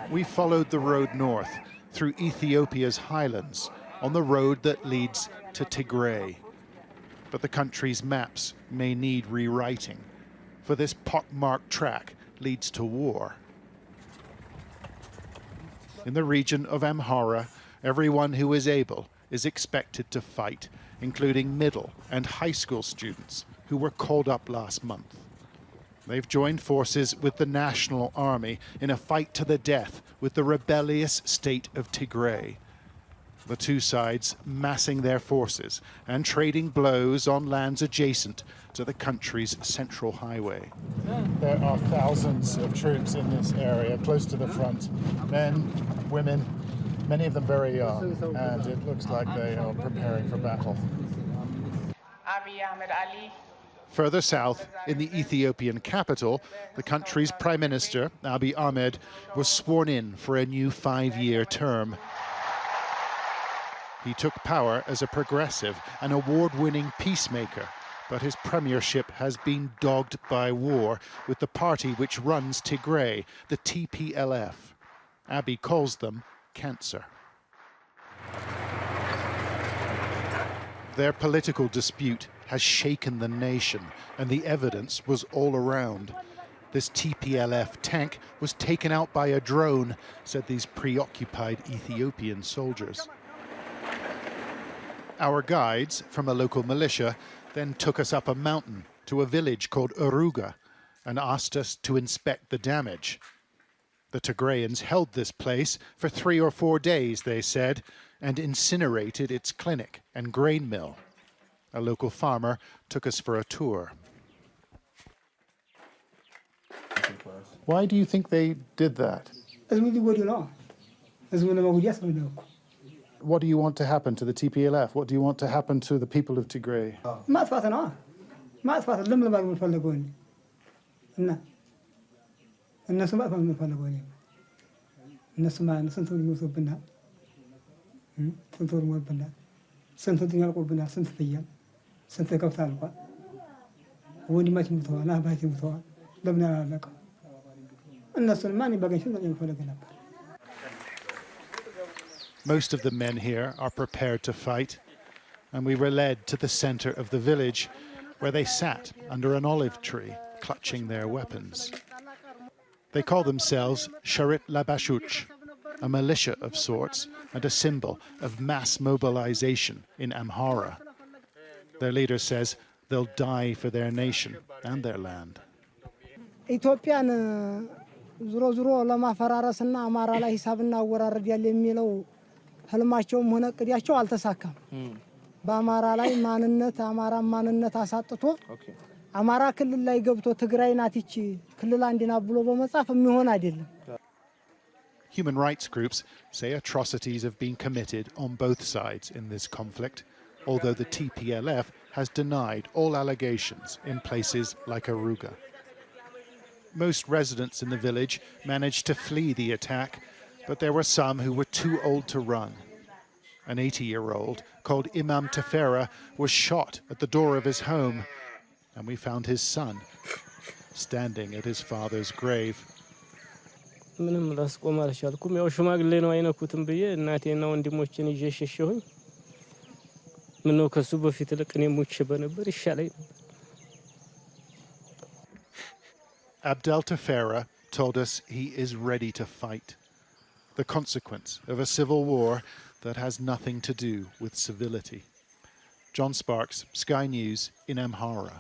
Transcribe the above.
We followed the road north through Ethiopia's highlands on the road that leads to Tigray. But the country's maps may need rewriting, for this pockmarked track leads to war. In the region of Amhara, everyone who is able is expected to fight, including middle and high school students who were called up last month. They've joined forces with the National Army in a fight to the death with the rebellious state of Tigray. The two sides massing their forces and trading blows on lands adjacent to the country's central highway. There are thousands of troops in this area, close to the front. Men, women, many of them very young, and it looks like they are preparing for battle. Further south, in the Ethiopian capital, the country's Prime Minister, Abiy Ahmed, was sworn in for a new 5-year term. He took power as a progressive and award-winning peacemaker, but his premiership has been dogged by war with the party which runs Tigray, the TPLF. Abiy calls them cancer. Their political dispute has shaken the nation, and the evidence was all around. This TPLF tank was taken out by a drone, said these preoccupied Ethiopian soldiers. Our guides from a local militia then took us up a mountain to a village called Uruga and asked us to inspect the damage. The Tigrayans held this place for 3 or 4 days, they said, and incinerated its clinic and grain mill. A local farmer took us for a tour. Why do you think they did that? What do you want to happen to the TPLF? What do you want to happen to the people of Tigray? Most of the men here are prepared to fight, and we were led to the center of the village, where they sat under an olive tree, clutching their weapons. They call themselves Sharit Labashuch, a militia of sorts and a symbol of mass mobilization in Amhara. Their leader says they'll die for their nation and their land. Ethiopian ዝሮ ለማፈራረስና አማራ ላይ ሂሳብና አወራረድ ያለ የሚለው ህልማቸውም ሆነ ቅዲያቸው አልተሳካም። በአማራ ላይ ማንነት አማራ ማንነት አሳጥቶ አማራ ክልል ላይ ገብቶ ትግራይ ናት ይቺ ክልል አንዲና ብሎ በመጻፍ የሚሆን አይደለም። Human rights groups say atrocities have been committed on both sides in this conflict, although the TPLF has denied all allegations in places like Uruga. Most residents in the village managed to flee the attack, but there were some who were too old to run. An 80-year-old called Imam Tefera was shot at the door of his home, and we found his son standing at his father's grave. ምንም ላስቆም አልቻልኩም። ያው ሽማግሌ ነው አይነኩትም ብዬ እናቴና ወንድሞቼን ይዤ ሸሸሁኝ። ምነው ከሱ በፊት ለቅኔ ሞቼ በነበር ይሻለኝ ነበር። Abdel Tefera told us he is ready to fight, the consequence of a civil war that has nothing to do with civility. John Sparks, Sky News in Amhara.